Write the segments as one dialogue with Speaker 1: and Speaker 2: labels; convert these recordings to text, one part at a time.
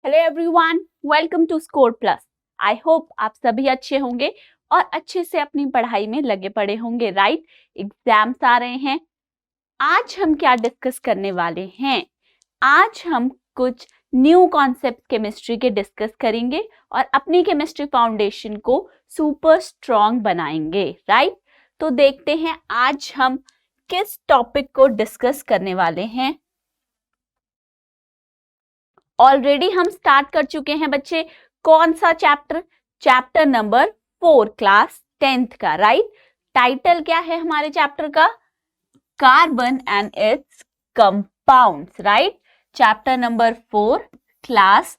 Speaker 1: Hello everyone, welcome to score plus. I hope आप सभी अच्छे होंगे और अच्छे से अपनी पढ़ाई में लगे पड़े होंगे। राइट, एग्जाम्स आ रहे हैं। आज हम क्या डिस्कस करने वाले हैं? आज हम कुछ न्यू कॉन्सेप्ट केमिस्ट्री के डिस्कस करेंगे और अपनी केमिस्ट्री फाउंडेशन को सुपर स्ट्रॉन्ग बनाएंगे। राइट, तो देखते हैं आज हम किस टॉपिक को डिस्कस करने वाले हैं। ऑलरेडी हम स्टार्ट कर चुके हैं बच्चे। कौन सा chapter? Chapter number 4, class 10th का। राइट, टाइटल क्या है हमारे चैप्टर का? Carbon and it's compounds. Right, chapter number 4, class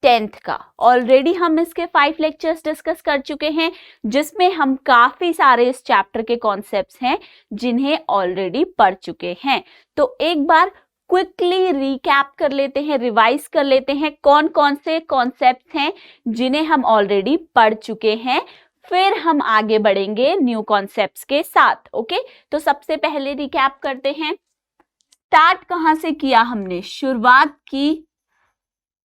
Speaker 1: 10th का। ऑलरेडी हम इसके 5 लेक्चर्स डिस्कस कर चुके हैं, जिसमें हम काफी सारे इस चैप्टर के कॉन्सेप्ट्स हैं जिन्हें ऑलरेडी पढ़ चुके हैं। तो एक बार क्विकली रिकैप कर लेते हैं, रिवाइज कर लेते हैं कौन कौन से कॉन्सेप्ट्स हैं जिन्हें हम ऑलरेडी पढ़ चुके हैं, फिर हम आगे बढ़ेंगे न्यू कॉन्सेप्ट्स के साथ। ओके, तो सबसे पहले रिकैप करते हैं। स्टार्ट कहां से किया हमने? शुरुआत की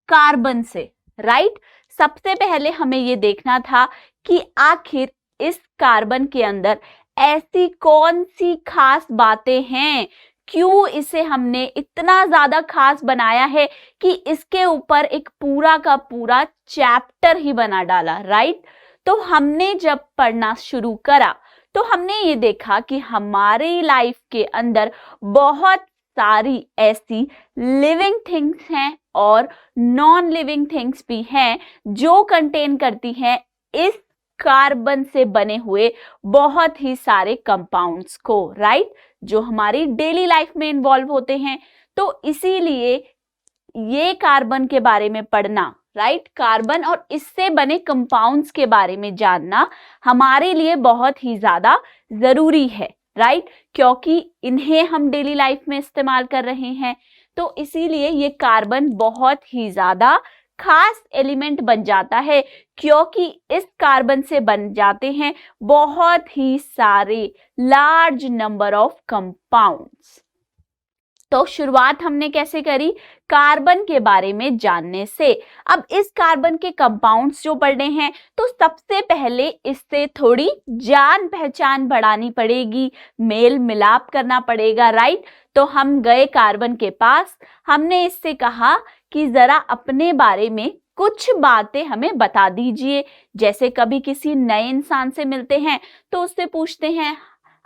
Speaker 1: कार्बन से। राइट, सबसे पहले हमें ये देखना था कि आखिर इस कार्बन के अंदर ऐसी कौन सी खास बातें हैं, क्यों इसे हमने इतना ज्यादा खास बनाया है कि इसके ऊपर एक पूरा का पूरा चैप्टर ही बना डाला। राइट, तो हमने जब पढ़ना शुरू करा तो हमने ये देखा कि हमारी लाइफ के अंदर बहुत सारी ऐसी लिविंग थिंग्स हैं और नॉन लिविंग थिंग्स भी हैं जो कंटेन करती हैं इस कार्बन से बने हुए बहुत ही सारे कंपाउंड्स को। राइट, जो हमारी डेली लाइफ में इन्वॉल्व होते हैं। तो इसीलिए ये कार्बन के बारे में पढ़ना, राइट, कार्बन और इससे बने कंपाउंड्स के बारे में जानना हमारे लिए बहुत ही ज्यादा जरूरी है। राइट, क्योंकि इन्हें हम डेली लाइफ में इस्तेमाल कर रहे हैं। तो इसीलिए ये कार्बन बहुत ही ज्यादा खास एलिमेंट बन जाता है, क्योंकि इस कार्बन से बन जाते हैं बहुत ही सारे लार्ज नंबर ऑफ कंपाउंड्स। तो शुरुआत हमने कैसे करी? कार्बन के बारे में जानने से। अब इस कार्बन के कंपाउंड्स जो पढ़ने हैं, तो सबसे पहले इससे थोड़ी जान पहचान बढ़ानी पड़ेगी, मेल मिलाप करना पड़ेगा। राइट, तो हम गए कार्बन के पास, हमने इससे कहा कि जरा अपने बारे में कुछ बातें हमें बता दीजिए। जैसे कभी किसी नए इंसान से मिलते हैं तो उससे पूछते हैं,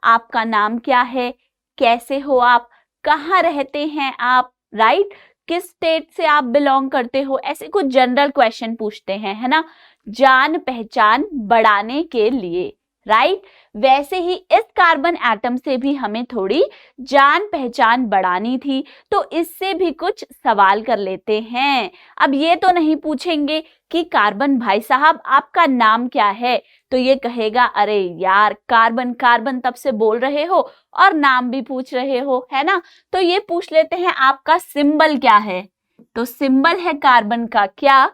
Speaker 1: आपका नाम क्या है, कैसे हो आप, कहाँ रहते हैं आप, राइट, किस स्टेट से आप बिलोंग करते हो, ऐसे कुछ जनरल क्वेश्चन पूछते हैं, है ना, जान पहचान बढ़ाने के लिए। राइट, वैसे ही इस कार्बन एटम से भी हमें थोड़ी जान पहचान बढ़ानी थी, तो इससे भी कुछ सवाल कर लेते हैं। अब ये तो नहीं पूछेंगे कि कार्बन भाई साहब आपका नाम क्या है, तो ये कहेगा अरे यार कार्बन कार्बन तब से बोल रहे हो और नाम भी पूछ रहे हो, है ना। तो ये पूछ लेते हैं आपका सिंबल क्या है, तो सिंबल है कार्बन का क्या?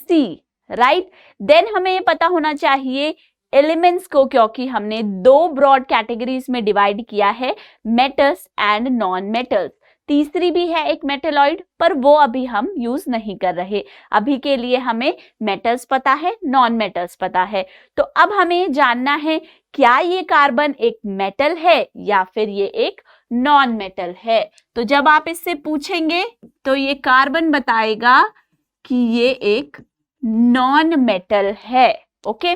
Speaker 1: C। राइट, देन हमें ये पता होना चाहिए एलिमेंट्स को, क्योंकि हमने 2 ब्रॉड कैटेगरीज में डिवाइड किया है, मेटल्स एंड नॉन मेटल्स। तीसरी भी है एक मेटेलॉइड, पर वो अभी हम यूज नहीं कर रहे। अभी के लिए हमें मेटल्स पता है, नॉन मेटल्स पता है। तो अब हमें जानना है क्या ये कार्बन एक मेटल है या फिर ये एक नॉन मेटल है। तो जब आप इससे पूछेंगे तो ये कार्बन बताएगा कि ये एक नॉन मेटल है। ओके,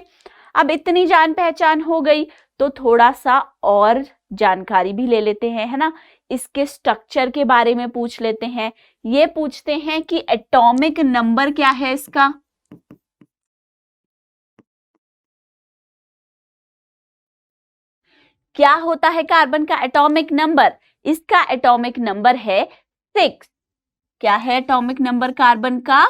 Speaker 1: अब इतनी जान पहचान हो गई तो थोड़ा सा और जानकारी भी ले लेते हैं, है ना। इसके स्ट्रक्चर के बारे में पूछ लेते हैं। ये पूछते हैं कि एटॉमिक नंबर क्या है इसका। क्या होता है कार्बन का एटॉमिक नंबर? इसका एटॉमिक नंबर है 6। क्या है एटॉमिक नंबर कार्बन का?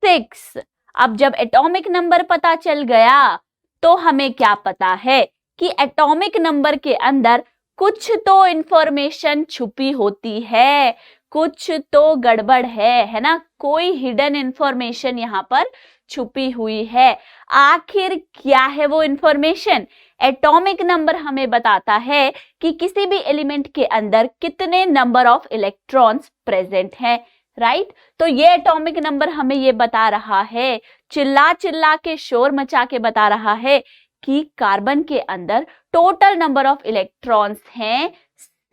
Speaker 1: 6। अब जब एटॉमिक नंबर पता चल गया तो हमें क्या पता है कि एटॉमिक नंबर के अंदर कुछ तो इंफॉर्मेशन छुपी होती है, कुछ तो गड़बड़ है ना, कोई हिडन इंफॉर्मेशन यहाँ पर छुपी हुई है। आखिर क्या है वो इंफॉर्मेशन? एटॉमिक नंबर हमें बताता है कि किसी भी एलिमेंट के अंदर कितने नंबर ऑफ इलेक्ट्रॉन्स प्रेजेंट हैं। राइट। तो ये एटॉमिक नंबर हमें ये बता रहा है, चिल्ला चिल्ला के शोर मचा के बता रहा है कि कार्बन के अंदर टोटल नंबर ऑफ इलेक्ट्रॉन्स हैं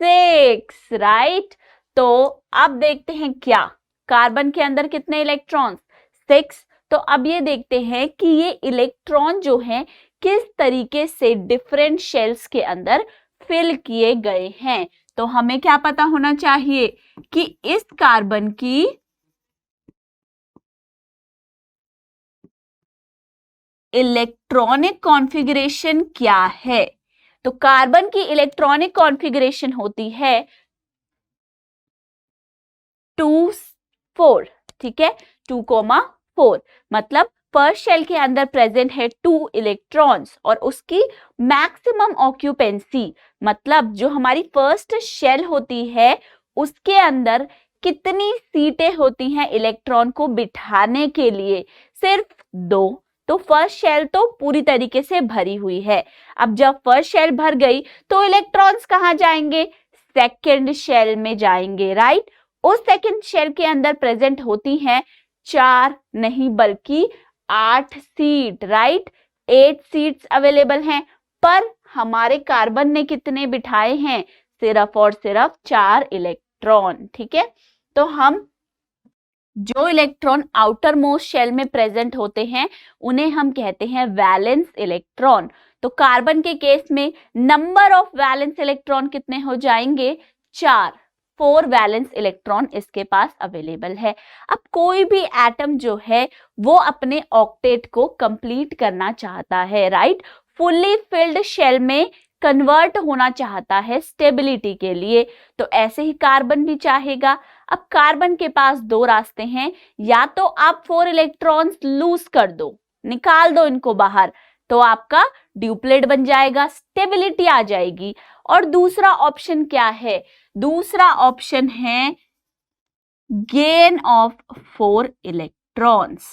Speaker 1: 6, राइट। तो अब देखते हैं क्या कार्बन के अंदर कितने इलेक्ट्रॉन्स, 6। तो अब ये देखते हैं कि ये इलेक्ट्रॉन जो हैं किस तरीके से डिफरेंट शेल्स के अंदर फिल किए गए हैं। तो हमें क्या पता होना चाहिए कि इस कार्बन की इलेक्ट्रॉनिक कॉन्फ़िगरेशन क्या है। तो कार्बन की इलेक्ट्रॉनिक कॉन्फ़िगरेशन होती है 2, 4, ठीक है, 2,4। मतलब फर्स्ट शेल के अंदर प्रेजेंट है 2 इलेक्ट्रॉन्स और उसकी मैक्सिमम ऑक्यूपेंसी, मतलब जो हमारी फर्स्ट शेल होती है उसके अंदर कितनी सीटें होती हैं इलेक्ट्रॉन को बिठाने के लिए, सिर्फ 2। तो फर्स्ट शेल तो पूरी तरीके से भरी हुई है। अब जब फर्स्ट शेल भर गई तो इलेक्ट्रॉन्स कहाँ जाएंगे, सेकेंड शेल में जाएंगे, राइट। उस सेकेंड शेल के अंदर प्रेजेंट होती हैं 4 नहीं बल्कि 8 सीट, राइट। 8 सीट्स अवेलेबल हैं, पर हमारे कार्बन ने कितने बिठाए हैं, सिर्फ और सिर्फ 4 इलेक्ट्रॉन, ठीक है। तो हम जो इलेक्ट्रॉन आउटर मोस्ट शेल में प्रेजेंट होते हैं उन्हें हम कहते हैं वैलेंस इलेक्ट्रॉन। तो कार्बन के केस में नंबर ऑफ वैलेंस इलेक्ट्रॉन कितने हो जाएंगे, 4 वैलेंस इलेक्ट्रॉन इसके पास अवेलेबल है। अब कोई भी एटम जो है वो अपने ऑक्टेट को कंप्लीट करना चाहता है, राइट। फुल्ली फिल्ड शेल में कन्वर्ट होना चाहता है स्टेबिलिटी के लिए, तो ऐसे ही कार्बन भी चाहेगा। अब कार्बन के पास 2 रास्ते हैं, या तो आप 4 इलेक्ट्रॉन्स लूज कर दो, निकाल दो इनको बाहर, तो आपका ड्यूप्लेट बन जाएगा, स्टेबिलिटी आ जाएगी। और दूसरा ऑप्शन क्या है, दूसरा ऑप्शन है गेन ऑफ 4 इलेक्ट्रॉन्स।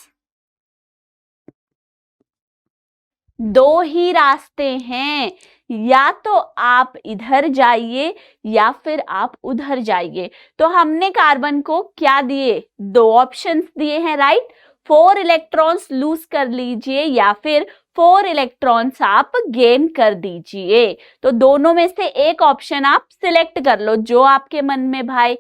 Speaker 1: 2 ही रास्ते हैं, या तो आप इधर जाइए या फिर आप उधर जाइए। तो हमने कार्बन को क्या दिए, 2 ऑप्शंस दिए हैं, राइट। 4 इलेक्ट्रॉन्स लूज कर लीजिए या फिर 4 इलेक्ट्रॉन्स आप गेन कर दीजिए। तो दोनों में से एक ऑप्शन आप सिलेक्ट कर लो जो आपके मन में भाई।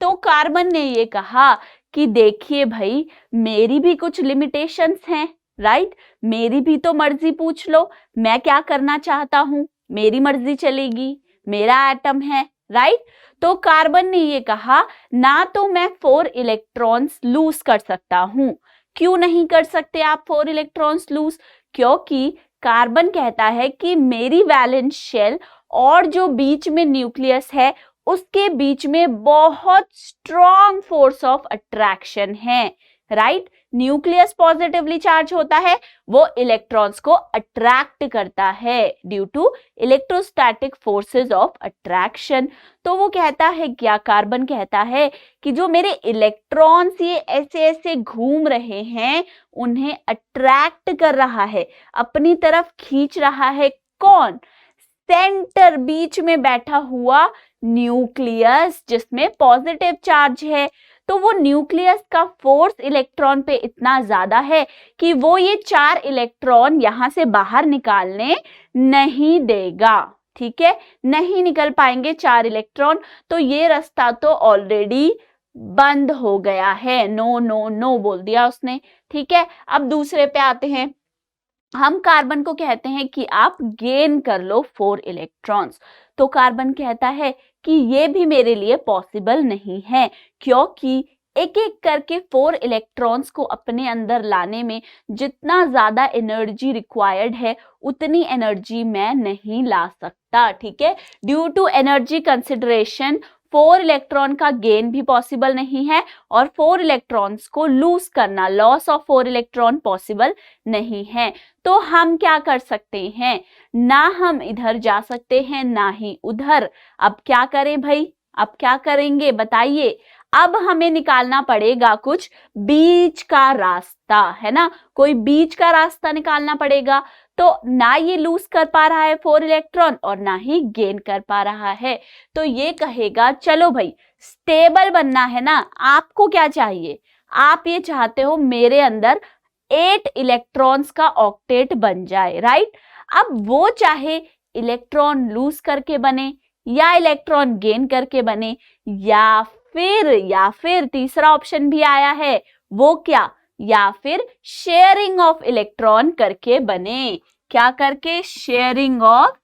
Speaker 1: तो कार्बन ने ये कहा कि देखिए भाई, मेरी भी कुछ लिमिटेशंस हैं, राइट। मेरी भी तो मर्जी पूछ लो, मैं क्या करना चाहता हूं, मेरी मर्जी चलेगी, मेरा एटम है, राइट। तो कार्बन ने ये कहा ना तो मैं 4 इलेक्ट्रॉन्स लूज कर सकता हूं। क्यों नहीं कर सकते आप 4 इलेक्ट्रॉन्स लूज, क्योंकि कार्बन कहता है कि मेरी वैलेंस शेल और जो बीच में न्यूक्लियस है उसके बीच में बहुत स्ट्रॉन्ग फोर्स ऑफ अट्रैक्शन है, राइट। न्यूक्लियस पॉजिटिवली चार्ज होता है, वो इलेक्ट्रॉन्स को अट्रैक्ट करता है due to electrostatic forces of attraction. तो वो कहता है क्या, कार्बन कहता है कि जो मेरे इलेक्ट्रॉन्स ये ऐसे ऐसे घूम रहे हैं उन्हें अट्रैक्ट कर रहा है, अपनी तरफ खींच रहा है, कौन, सेंटर बीच में बैठा हुआ न्यूक्लियस जिसमें पॉजिटिव चार्ज है। तो वो न्यूक्लियस का फोर्स इलेक्ट्रॉन पे इतना ज्यादा है कि वो ये 4 इलेक्ट्रॉन यहां से बाहर निकालने नहीं देगा, ठीक है, नहीं निकल पाएंगे 4 इलेक्ट्रॉन। तो ये रास्ता तो ऑलरेडी बंद हो गया है, नो नो नो बोल दिया उसने, ठीक है। अब दूसरे पे आते हैं, हम कार्बन को कहते हैं कि आप गेन कर लो 4 इलेक्ट्रॉन्स। तो कार्बन कहता है कि ये भी मेरे लिए पॉसिबल नहीं है, क्योंकि एक एक करके 4 इलेक्ट्रॉन्स को अपने अंदर लाने में जितना ज्यादा एनर्जी रिक्वायर्ड है उतनी एनर्जी मैं नहीं ला सकता, ठीक है। Due to energy consideration 4 electron का गेन भी पॉसिबल नहीं है और 4 इलेक्ट्रॉन्स को लूज करना, लॉस ऑफ 4 इलेक्ट्रॉन पॉसिबल नहीं है। तो हम क्या कर सकते हैं, ना हम इधर जा सकते हैं ना ही उधर। अब क्या करें भाई, अब क्या करेंगे बताइए। अब हमें निकालना पड़ेगा कुछ बीच का रास्ता, है ना, कोई बीच का रास्ता निकालना पड़ेगा। तो ना ये लूज कर पा रहा है 4 इलेक्ट्रॉन और ना ही गेन कर पा रहा है। तो ये कहेगा चलो भाई स्टेबल बनना है ना, आपको क्या चाहिए, आप ये चाहते हो मेरे अंदर 8 इलेक्ट्रॉन्स का ऑक्टेट बन जाए, राइट। अब वो चाहे इलेक्ट्रॉन लूज करके बने या इलेक्ट्रॉन गेन करके बने, या फिर तीसरा ऑप्शन भी आया है, वो क्या, या फिर शेयरिंग ऑफ इलेक्ट्रॉन करके बने। क्या करके, शेयरिंग ऑफ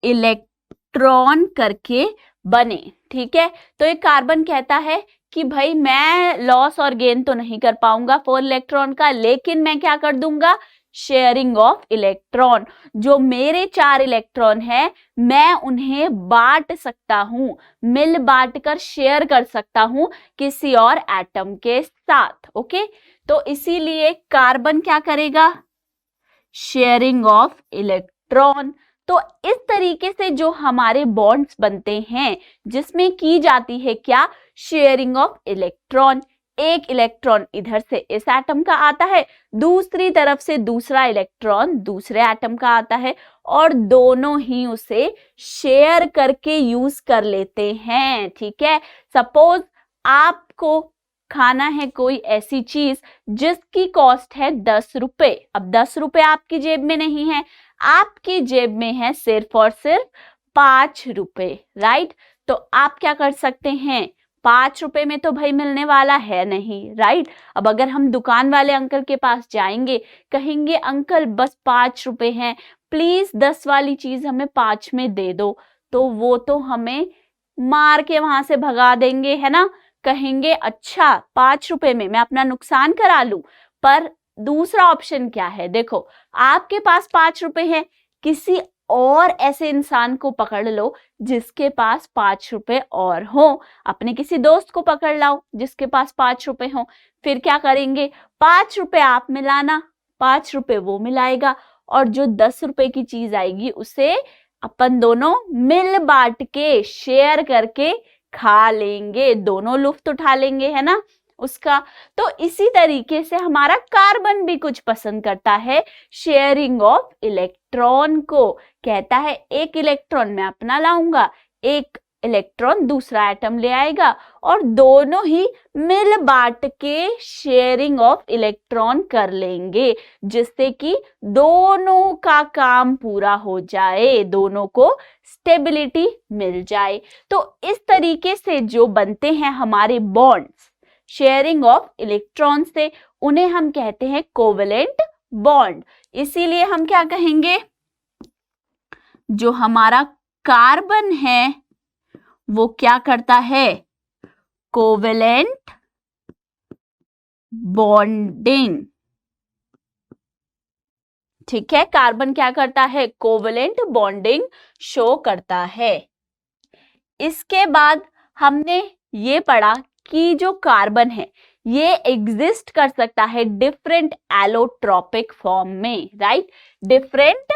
Speaker 1: इलेक्ट्रॉन करके बने, ठीक है। तो एक कार्बन कहता है कि भाई मैं लॉस और गेन तो नहीं कर पाऊंगा 4 इलेक्ट्रॉन का, लेकिन मैं क्या कर दूंगा, शेयरिंग ऑफ इलेक्ट्रॉन। जो मेरे 4 इलेक्ट्रॉन है मैं उन्हें बांट सकता हूं, मिल बांट कर शेयर कर सकता हूं किसी और एटम के साथ, ओके। तो इसीलिए कार्बन क्या करेगा, शेयरिंग ऑफ इलेक्ट्रॉन। तो इस तरीके से जो हमारे बॉन्ड्स बनते हैं जिसमें की जाती है क्या, शेयरिंग ऑफ इलेक्ट्रॉन। एक इलेक्ट्रॉन इधर से इस एटम का आता है, दूसरी तरफ से दूसरा इलेक्ट्रॉन दूसरे एटम का आता है, और दोनों ही उसे शेयर करके यूज कर लेते हैं, ठीक है। सपोज आपको खाना है कोई ऐसी चीज जिसकी कॉस्ट है 10 रुपए। अब 10 रुपए आपकी जेब में नहीं है, आपकी जेब में है सिर्फ और सिर्फ 5 रुपए, राइट। तो आप क्या कर सकते हैं, 5 रुपए में तो भाई मिलने वाला है नहीं, राइट। अब अगर हम दुकान वाले अंकल के पास जाएंगे, कहेंगे अंकल बस 5 रुपए हैं, प्लीज 10 वाली चीज हमें 5 में दे दो, तो वो तो हमें मार के वहां से भगा देंगे, है ना। कहेंगे अच्छा 5 रुपए में मैं अपना नुकसान करा लूं। पर दूसरा ऑप्शन क्या है, देखो आपके पास 5 रुपए हैं, किसी और ऐसे इंसान को पकड़ लो जिसके पास 5 रुपए और हो, अपने किसी दोस्त को पकड़ लाओ जिसके पास 5 रुपए हो, फिर क्या करेंगे, 5 रुपए आप मिलाना, 5 रुपए वो मिलाएगा, और जो 10 रुपए की चीज आएगी उसे अपन दोनों मिल बांट के शेयर करके खा लेंगे, दोनों लुफ्त उठा लेंगे, है ना उसका। तो इसी तरीके से हमारा कार्बन भी कुछ पसंद करता है शेयरिंग ऑफ इलेक्ट्रॉन को। कहता है एक इलेक्ट्रॉन मैं अपना लाऊंगा, एक इलेक्ट्रॉन दूसरा एटम ले आएगा, और दोनों ही मिल बांट के शेयरिंग ऑफ इलेक्ट्रॉन कर लेंगे, जिससे कि दोनों का काम पूरा हो जाए, दोनों को स्टेबिलिटी मिल जाए। तो इस तरीके से जो बनते हैं हमारे बॉन्ड्स शेयरिंग ऑफ इलेक्ट्रॉन से, उन्हें हम कहते हैं कोवेलेंट बॉन्ड। इसीलिए हम क्या कहेंगे, जो हमारा कार्बन है वो क्या करता है, कोवेलेंट बॉन्डिंग, ठीक है। कार्बन क्या करता है, कोवेलेंट बॉन्डिंग शो करता है। इसके बाद हमने ये पढ़ा कि जो कार्बन है ये एग्जिस्ट कर सकता है डिफरेंट एलोट्रोपिक फॉर्म में, right. Different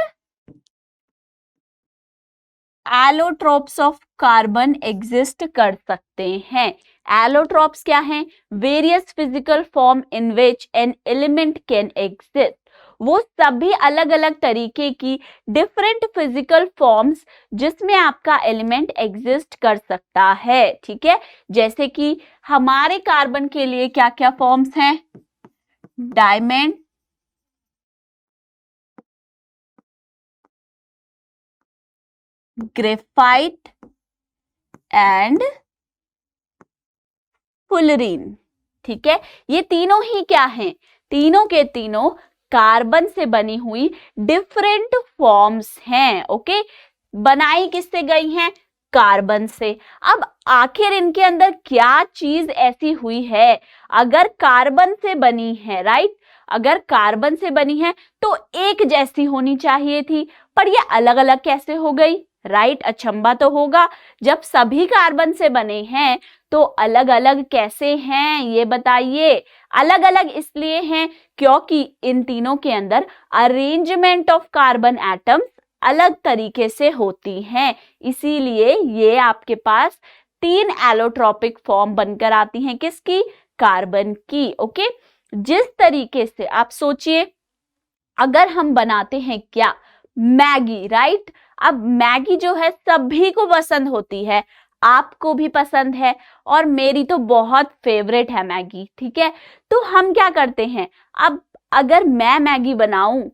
Speaker 1: allotropes of carbon exist कर सकते हैं। एलोट्रोप्स क्या हैं, various physical form in which an element can exist. वो सभी अलग अलग तरीके की डिफरेंट फिजिकल फॉर्म्स जिसमें आपका एलिमेंट एग्जिस्ट कर सकता है, ठीक है। जैसे कि हमारे कार्बन के लिए क्या क्या फॉर्म्स हैं, डायमंड, ग्रेफाइट एंड फुलरीन, ठीक है। ये तीनों ही क्या हैं, तीनों के तीनों कार्बन से बनी हुई डिफरेंट फॉर्म्स हैं, ओके। बनाई किससे गई हैं, कार्बन से। अब आखिर इनके अंदर क्या चीज ऐसी हुई है, अगर कार्बन से बनी है, राइट, अगर कार्बन से बनी है तो एक जैसी होनी चाहिए थी, पर ये अलग अलग कैसे हो गई, राइट। अचंभा तो होगा, जब सभी कार्बन से बने हैं तो अलग अलग कैसे हैं, ये बताइए। अलग अलग इसलिए हैं क्योंकि इन तीनों के अंदर अरेंजमेंट ऑफ कार्बन एटम्स अलग तरीके से होती हैं, इसीलिए ये आपके पास 3 एलोट्रोपिक फॉर्म बनकर आती हैं, किसकी, कार्बन की, ओके। जिस तरीके से आप सोचिए, अगर हम बनाते हैं क्या, मैगी, राइट, अब मैगी जो है सभी को पसंद होती है, आपको भी पसंद है और मेरी तो बहुत फेवरेट है मैगी, ठीक है। तो हम क्या करते हैं, अब अगर मैं मैगी बनाऊं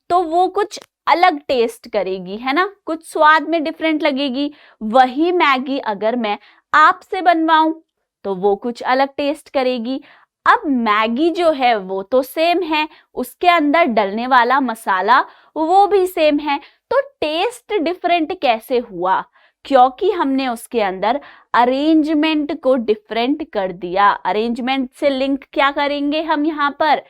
Speaker 1: तो वो कुछ अलग टेस्ट करेगी, है ना, कुछ स्वाद में डिफरेंट लगेगी। वही मैगी अगर मैं आपसे बनवाऊं तो वो कुछ अलग टेस्ट करेगी। अब मैगी जो है वो तो सेम है, उसके अंदर डलने वाला मसाला वो भी सेम है, तो टेस्ट डिफरेंट कैसे हुआ? क्योंकि हमने उसके अंदर अरेंजमेंट को डिफरेंट कर दिया। अरेंजमेंट से लिंक क्या करेंगे हम यहाँ पर,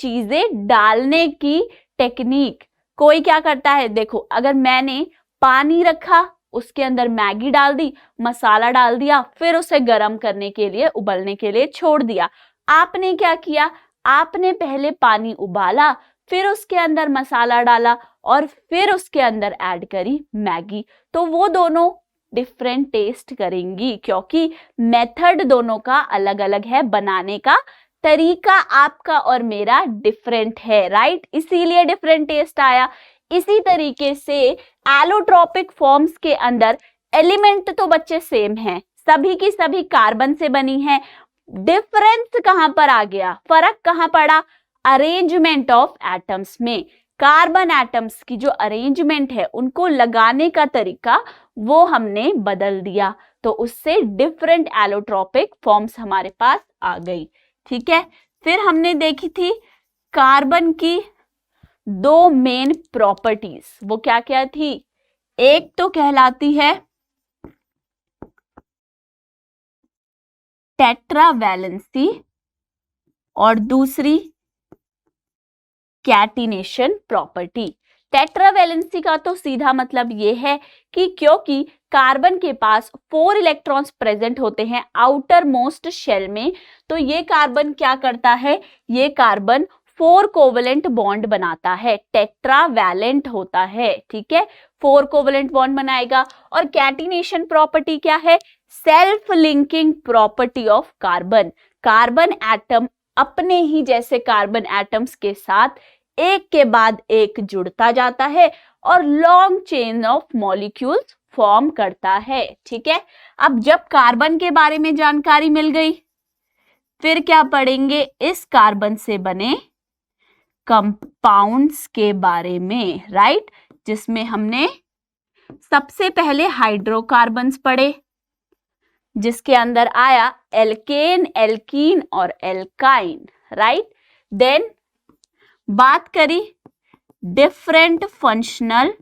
Speaker 1: चीजें डालने की टेक्निक। कोई क्या करता है, देखो अगर मैंने पानी रखा, उसके अंदर मैगी डाल दी, मसाला डाल दिया, फिर उसे गर्म करने के लिए, उबलने के लिए छोड़ दिया। आपने क्या किया, आपने पहले पानी उबाला, फिर उसके अंदर मसाला डाला और फिर उसके अंदर ऐड करी मैगी। तो वो दोनों डिफरेंट टेस्ट करेंगी क्योंकि मेथड दोनों का अलग अलग है, बनाने का तरीका आपका और मेरा डिफरेंट है, राइट, इसीलिए डिफरेंट टेस्ट आया। इसी तरीके से एलोट्रोपिक फॉर्म्स के अंदर एलिमेंट तो बच्चे सेम हैं, सभी की सभी कार्बन से बनी है। डिफरेंस कहां पर आ गया, फर्क कहां पड़ा, अरेंजमेंट ऑफ एटम्स में। कार्बन एटम्स की जो अरेंजमेंट है, उनको लगाने का तरीका वो हमने बदल दिया, तो उससे डिफरेंट एलोट्रोपिक फॉर्म्स हमारे पास आ गई, ठीक है। फिर हमने देखी थी कार्बन की दो मेन प्रॉपर्टीज, वो क्या क्या थी, एक तो कहलाती है टेट्रावैलेंसी और दूसरी कैटिनेशन प्रॉपर्टी। टेट्रावैलेंसी का तो सीधा मतलब ये है कि क्योंकि कार्बन के पास 4 इलेक्ट्रॉन्स प्रेजेंट होते हैं आउटर मोस्ट शेल में, तो ये कार्बन क्या करता है, ये कार्बन 4 कोवेलेंट बॉन्ड बनाता है, टेट्रावैलेंट होता है, ठीक है, 4 कोवेलेंट बॉन्ड बनाएगा। और कैटिनेशन प्रॉपर्टी क्या है, self linking property of carbon. Carbon atom अपने ही जैसे कार्बन एटम्स के साथ एक के बाद एक जुड़ता जाता है और long chain of molecules form करता है, ठीक है। अब जब कार्बन के बारे में जानकारी मिल गई, फिर क्या पढ़ेंगे, इस कार्बन से बने कंपाउंड्स के बारे में, राइट, जिसमें हमने सबसे पहले हाइड्रोकार्बन्स पढ़े, जिसके अंदर आया एल्केन, एल्कीन और एल्काइन, राइट। देन बात करी डिफरेंट फंक्शनल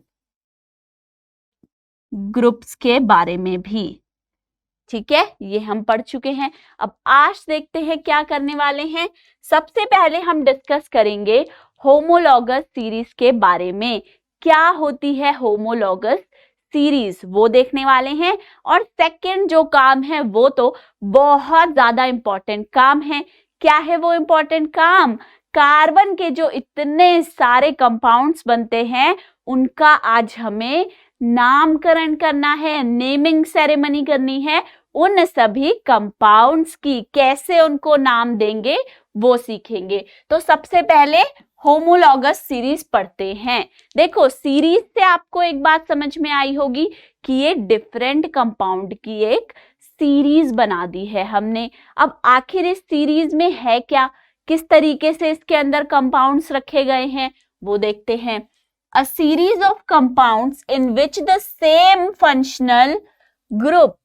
Speaker 1: ग्रुप्स के बारे में भी, ठीक है, ये हम पढ़ चुके हैं। अब आज देखते हैं क्या करने वाले हैं। सबसे पहले हम डिस्कस करेंगे होमोलॉगस सीरीज के बारे में। क्या होती है होमोलॉगस सीरीज, वो देखने वाले हैं। और सेकंड जो काम है वो तो बहुत ज्यादा इंपॉर्टेंट काम है। क्या है वो इंपॉर्टेंट काम, कार्बन के जो इतने सारे कंपाउंड्स बनते हैं उनका आज हमें नामकरण करना है, नेमिंग सेरेमनी करनी है। उन सभी कंपाउंड्स की कैसे उनको नाम देंगे वो सीखेंगे। तो सबसे पहले होमोलॉगस सीरीज पढ़ते हैं। देखो सीरीज से आपको एक बात समझ में आई होगी कि ये डिफरेंट कंपाउंड की एक सीरीज बना दी है हमने। अब आखिर इस सीरीज में है क्या, किस तरीके से इसके अंदर कंपाउंड्स रखे गए हैं वो देखते हैं। A series of compounds in which the same functional group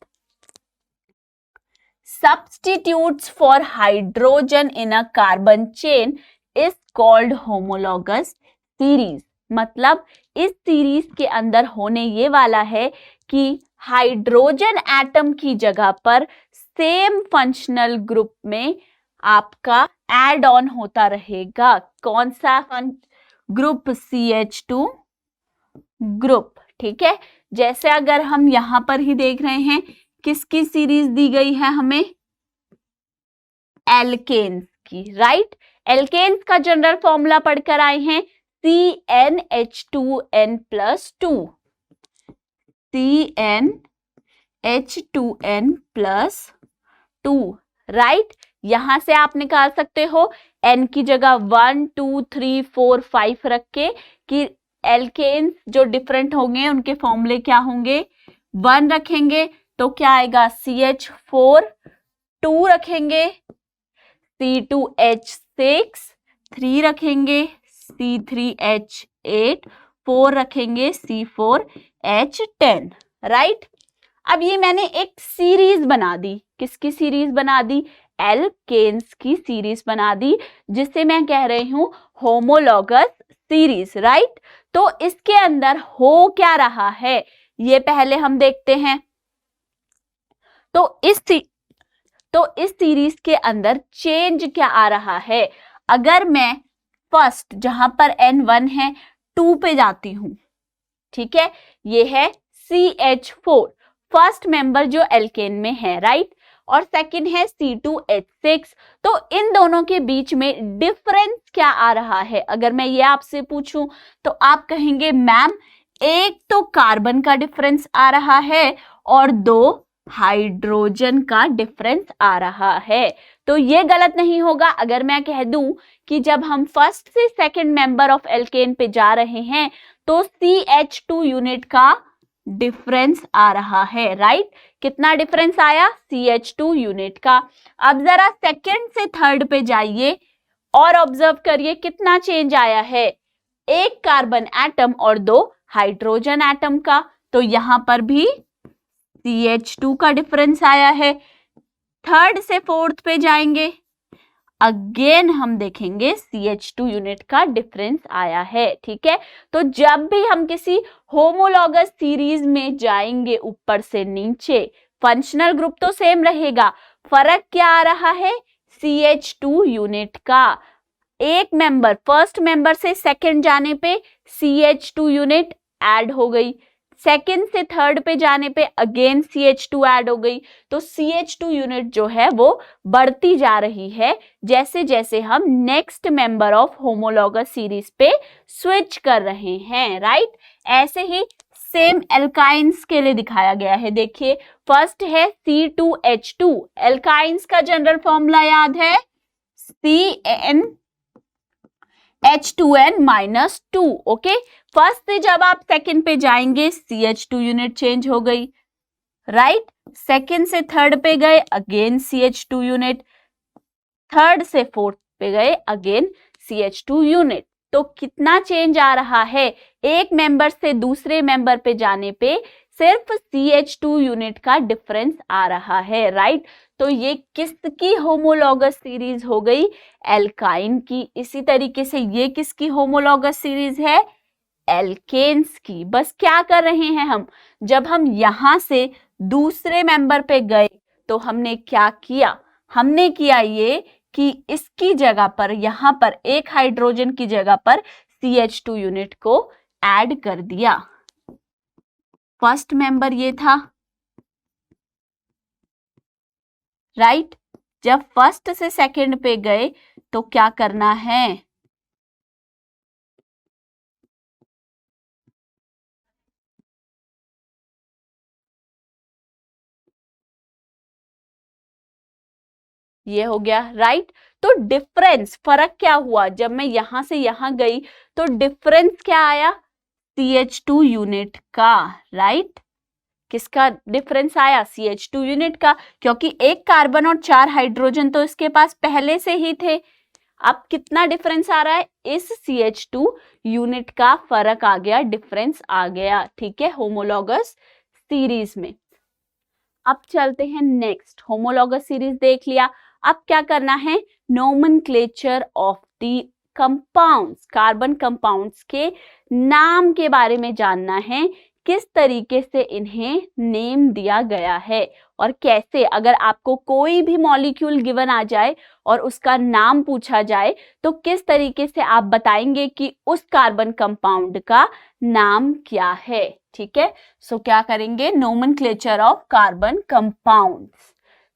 Speaker 1: substitutes for hydrogen in a carbon chain is called homologous series। मतलब इस सीरीज के अंदर होने ये वाला है कि हाइड्रोजन एटम की जगह पर सेम फंक्शनल ग्रुप में आपका एड ऑन होता रहेगा। कौन सा ग्रुप, CH2 ग्रुप, ठीक है। जैसे अगर हम यहां पर ही देख रहे हैं किसकी सीरीज दी गई है हमें, एल्केन्स की, राइट। एल्केन्स का जनरल फॉर्मूला पढ़कर आए हैं CnH2n+2, CnH2n+2, राइट। यहां से आप निकाल सकते हो n की जगह 1 2 3 4 5 रख के कि एल्केन्स जो डिफरेंट होंगे उनके फॉर्मूले क्या होंगे, 1 रखेंगे तो क्या आएगा CH4, 2 रखेंगे C2H6, 3 रखेंगे C3H8, 4 रखेंगे C4H10, राइट। अब ये मैंने एक सीरीज बना दी, किसकी सीरीज बना दी, एल्केन्स की सीरीज बना दी, जिसे मैं कह रही हूं होमोलॉगस सीरीज, राइट। तो इसके अंदर हो क्या रहा है ये पहले हम देखते हैं। तो इस सीरीज के अंदर चेंज क्या आ रहा है, अगर मैं फर्स्ट जहां पर N1 है 2 पे जाती हूं, ठीक है, ये है CH4 फर्स्ट मेंबर जो एल्केन में है, राइट, और सेकंड है C2H6, तो इन दोनों के बीच में डिफरेंस क्या आ रहा है। अगर मैं ये आपसे पूछूं तो आप कहेंगे मैम एक तो कार्बन का डिफरेंस आ रहा है और 2 हाइड्रोजन का डिफरेंस आ रहा है। तो ये गलत नहीं होगा अगर मैं कह दूं कि जब हम फर्स्ट से सेकंड मेंबर ऑफ एल्केन पे जा रहे हैं तो CH2 यूनिट का डिफरेंस आ रहा है, राइट। कितना डिफरेंस आया, CH2 यूनिट का। अब जरा सेकंड से थर्ड पे जाइए और ऑब्जर्व करिए कितना चेंज आया है, एक कार्बन एटम और 2 हाइड्रोजन एटम का। तो यहां पर भी CH2 का डिफरेंस आया है। थर्ड से फोर्थ पे जाएंगे, अगेन हम देखेंगे CH2 यूनिट का डिफरेंस आया है, ठीक है। तो जब भी हम किसी होमोलॉगस सीरीज में जाएंगे ऊपर से नीचे, फंक्शनल ग्रुप तो सेम रहेगा, फर्क क्या आ रहा है, CH2 यूनिट का। एक मेंबर फर्स्ट मेंबर से सेकंड जाने पे CH2 यूनिट ऐड हो गई, सेकंड से थर्ड पे जाने पे अगेन CH2 ऐड हो गई। तो CH2 यूनिट जो है वो बढ़ती जा रही है जैसे जैसे हम next member of homologous series पे स्विच कर रहे हैं, राइट। ऐसे ही सेम एल्काइंस के लिए दिखाया गया है। देखिए फर्स्ट है C2H2, एल्काइंस का जनरल फॉर्मूला याद है CnH2n-2, ओके। फर्स्ट से जब आप सेकंड पे जाएंगे CH2 यूनिट चेंज हो गई, राइट। सेकंड से थर्ड पे गए अगेन CH2 यूनिट, थर्ड से फोर्थ पे गए अगेन CH2 यूनिट। तो कितना चेंज आ रहा है, एक मेंबर से दूसरे मेंबर पे जाने पे सिर्फ CH2 यूनिट का डिफरेंस आ रहा है, राइट। तो ये किसकी होमोलॉगस सीरीज हो गई, एल्काइन की। इसी तरीके से ये किसकी होमोलॉगस सीरीज है, एल्केन्स की। बस क्या कर रहे हैं हम, जब हम यहां से दूसरे मेंबर पे गए तो हमने क्या किया, हमने किया ये कि इसकी जगह पर यहां पर एक हाइड्रोजन की जगह पर CH2 यूनिट को ऐड कर दिया। फर्स्ट मेंबर ये था, राइट। जब फर्स्ट से सेकंड पे गए तो क्या करना है, ये हो गया, राइट। तो डिफरेंस, फर्क क्या हुआ, जब मैं यहां से यहां गई तो डिफरेंस क्या आया, CH2 यूनिट का, राइट। किसका डिफरेंस आया, CH2 यूनिट का, क्योंकि एक कार्बन और 4 हाइड्रोजन तो इसके पास पहले से ही थे। अब कितना डिफरेंस आ रहा है, इस CH2 यूनिट का फर्क आ गया, डिफरेंस आ गया, ठीक है, होमोलॉगस सीरीज में। अब चलते हैं नेक्स्ट, होमोलॉगस सीरीज देख लिया। अब क्या करना है, nomenclature of the compounds, carbon compounds के नाम के बारे में जानना है, किस तरीके से इन्हें नेम दिया गया है और कैसे। अगर आपको कोई भी मॉलिक्यूल गिवन आ जाए और उसका नाम पूछा जाए तो किस तरीके से आप बताएंगे कि उस कार्बन कंपाउंड का नाम क्या है, ठीक है। सो क्या करेंगे, नोमेनक्लेचर ऑफ कार्बन कंपाउंड्स।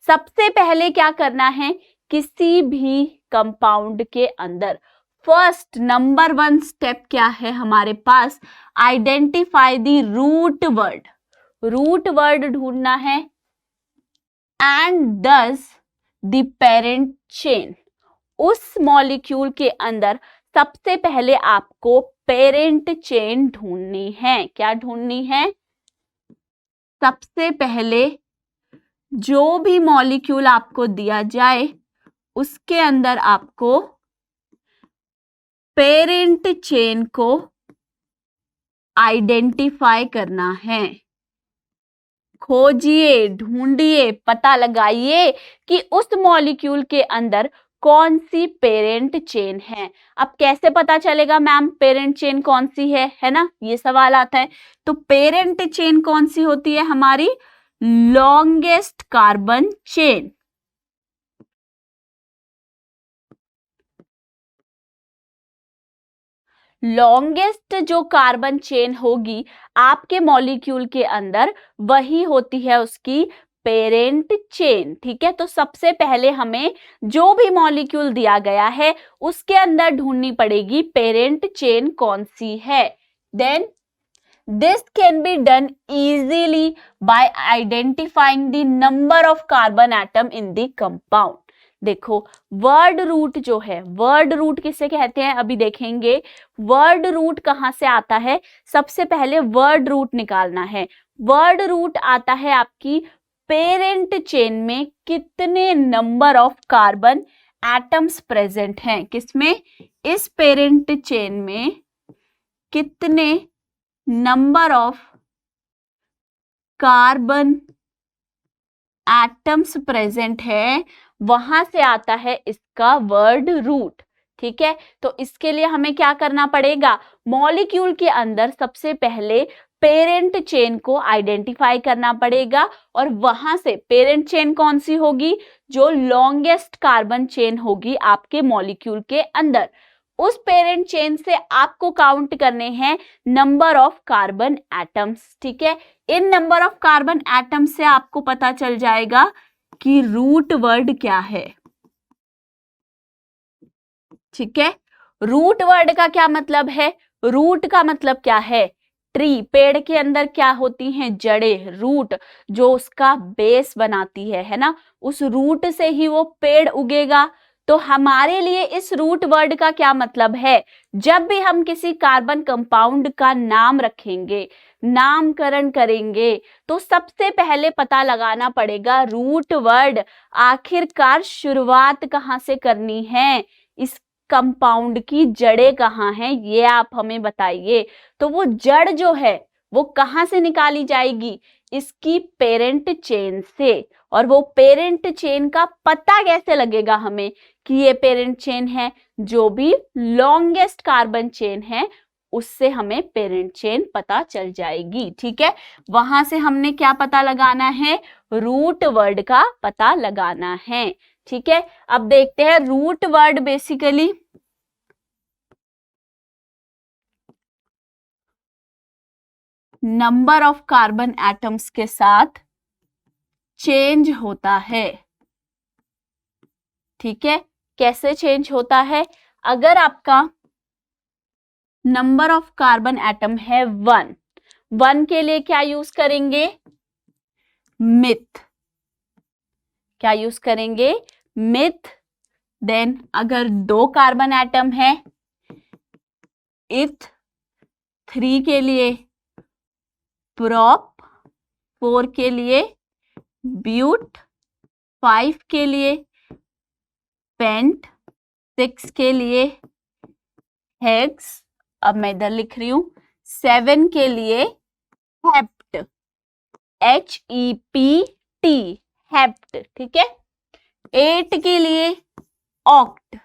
Speaker 1: सबसे पहले क्या करना है, किसी भी कंपाउंड के अंदर फर्स्ट नंबर 1 स्टेप क्या है हमारे पास, identify the root word, root word ढूंढना है, and this the parent chain. उस मॉलिक्यूल के अंदर सबसे पहले आपको पेरेंट चेन ढूंढनी है। क्या ढूंढनी है? सबसे पहले जो भी मॉलिक्यूल आपको दिया जाए उसके अंदर आपको पेरेंट चेन को आइडेंटिफाई करना है। खोजिए, ढूंढिए, पता लगाइए कि उस मॉलिक्यूल के अंदर कौन सी पेरेंट चेन है। अब कैसे पता चलेगा मैम पेरेंट चेन कौन सी है ना, ये सवाल आता है। तो पेरेंट चेन कौन सी होती है? हमारी लॉन्गेस्ट कार्बन चेन। लॉन्गेस्ट जो कार्बन चेन होगी आपके मॉलिक्यूल के अंदर, वही होती है उसकी पेरेंट चेन। ठीक है, तो सबसे पहले हमें जो भी मॉलिक्यूल दिया गया है उसके अंदर ढूंढनी पड़ेगी पेरेंट चेन कौन सी है। Then this can be done easily by identifying the number of carbon atom in the compound. देखो वर्ड रूट जो है, वर्ड रूट किसे कहते हैं अभी देखेंगे। वर्ड रूट कहां से आता है? सबसे पहले वर्ड रूट निकालना है। वर्ड रूट आता है आपकी पेरेंट चेन में कितने number of carbon atoms present हैं। किसमें? इस पेरेंट चेन में कितने number of carbon atoms present है, वहां से आता है इसका वर्ड रूट। ठीक है, तो इसके लिए हमें क्या करना पड़ेगा? मॉलिक्यूल के अंदर सबसे पहले पेरेंट चेन को आइडेंटिफाई करना पड़ेगा और वहां से पेरेंट चेन कौन सी होगी? जो लॉन्गेस्ट कार्बन चेन होगी आपके मॉलिक्यूल के अंदर, उस पेरेंट चेन से आपको काउंट करने हैं नंबर ऑफ कार्बन एटम्स। ठीक है, इन नंबर ऑफ कार्बन एटम से आपको पता चल जाएगा कि रूट वर्ड क्या है। ठीक है, रूट वर्ड का क्या मतलब है? रूट का मतलब क्या है? ट्री, पेड़ के अंदर क्या होती हैं? जड़ें, रूट जो उसका बेस बनाती है ना, उस रूट से ही वो पेड़ उगेगा। तो हमारे लिए इस रूट वर्ड का क्या मतलब है? जब भी हम किसी कार्बन कंपाउंड का नाम रखेंगे, नामकरण करेंगे, तो सबसे पहले पता लगाना पड़ेगा रूट वर्ड। आखिरकार शुरुआत कहाँ से करनी है? इस कंपाउंड की जड़ें कहाँ हैं, ये आप हमें बताइए। तो वो जड़ जो है वो कहाँ से निकाली जाएगी? इसकी पेरेंट चेन से। और वो पेरेंट चेन का पता कैसे लगेगा हमें कि ये पेरेंट चेन है? जो भी लॉन्गेस्ट कार्बन चेन है उससे हमें पेरेंट चेन पता चल जाएगी। ठीक है, वहां से हमने क्या पता लगाना है? रूट वर्ड का पता लगाना है। ठीक है, अब देखते हैं root word basically number of carbon atoms के साथ चेंज होता है। ठीक है, कैसे चेंज होता है? अगर आपका नंबर ऑफ कार्बन एटम है 1, 1 के लिए क्या यूज करेंगे? मिथ। क्या यूज करेंगे? मिथ। देन अगर 2 कार्बन एटम है, इथ। 3 के लिए प्रोप, 4 के लिए ब्यूट, 5 के लिए पेंट, 6 के लिए हेक्स, अब मैं इधर लिख रही हूं, 7 के लिए हेप्ट, HEPT, हेप्ट। ठीक है, 8 के लिए ऑक्ट,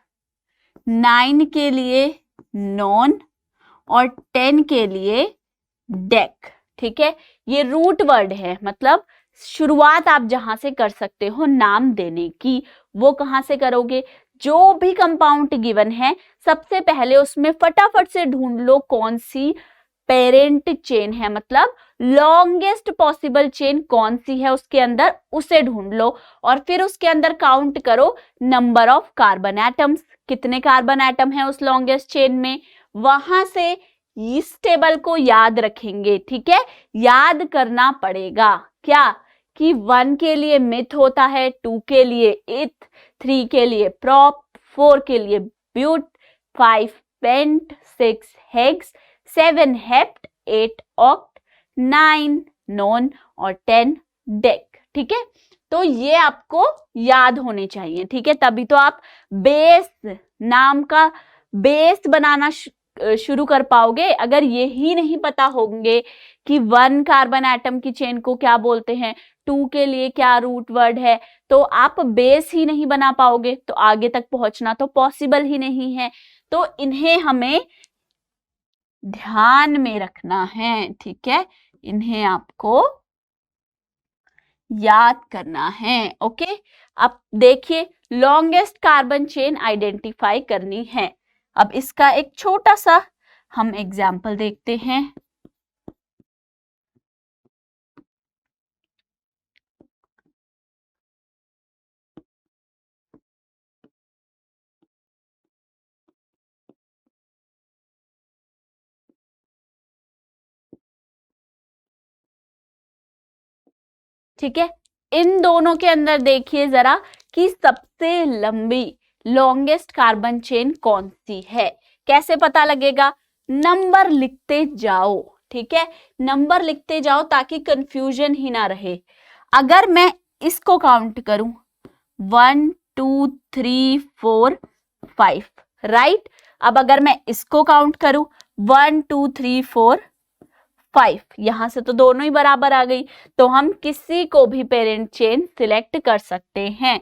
Speaker 1: 9 के लिए नॉन और 10 के लिए डेक। ठीक है, ये रूट वर्ड है, मतलब शुरुआत आप जहां से कर सकते हो नाम देने की, वो कहां से करोगे? जो भी कंपाउंड गिवन है सबसे पहले उसमें फटाफट से ढूंढ लो कौन सी पेरेंट चेन है, मतलब लॉन्गेस्ट पॉसिबल चेन कौन सी है उसके अंदर, उसे ढूंढ लो और फिर उसके अंदर काउंट करो नंबर ऑफ कार्बन एटम्स। कितने कार्बन एटम है उस लॉन्गेस्ट चेन में, वहां से इस टेबल को याद रखेंगे। ठीक है, याद करना पड़ेगा क्या कि 1 के लिए मिथ होता है, 2 के लिए इथ, 3 के लिए प्रॉप, 4 के लिए but, 5 pent, 6 hex, 7 hept, 8 oct, 9 non और 10 डेक। ठीक है, तो ये आपको याद होने चाहिए। ठीक है, तभी तो आप बेस नाम का बेस बनाना शुरू कर पाओगे। अगर ये ही नहीं पता होंगे कि 1 कार्बन एटम की चेन को क्या बोलते हैं, 2 के लिए क्या रूट वर्ड है, तो आप बेस ही नहीं बना पाओगे, तो आगे तक पहुंचना तो पॉसिबल ही नहीं है। तो इन्हें हमें ध्यान में रखना है। ठीक है, इन्हें आपको याद करना है। ओके, अब देखिए लॉन्गेस्ट कार्बन चेन आइडेंटिफाई करनी है। अब इसका एक छोटा सा हम एग्जाम्पल देखते हैं। ठीक है, इन दोनों के अंदर देखिए जरा कि सबसे लंबी लॉन्गेस्ट कार्बन चेन कौन सी है। कैसे पता लगेगा? नंबर लिखते जाओ। ठीक है, नंबर लिखते जाओ ताकि कंफ्यूजन ही ना रहे। अगर मैं इसको काउंट करूं 1 2 3 4 5, राइट। अब अगर मैं इसको काउंट करूं 1 2 3 4 5, यहां से तो दोनों ही बराबर आ गई, तो हम किसी को भी पेरेंट चेन सिलेक्ट कर सकते हैं।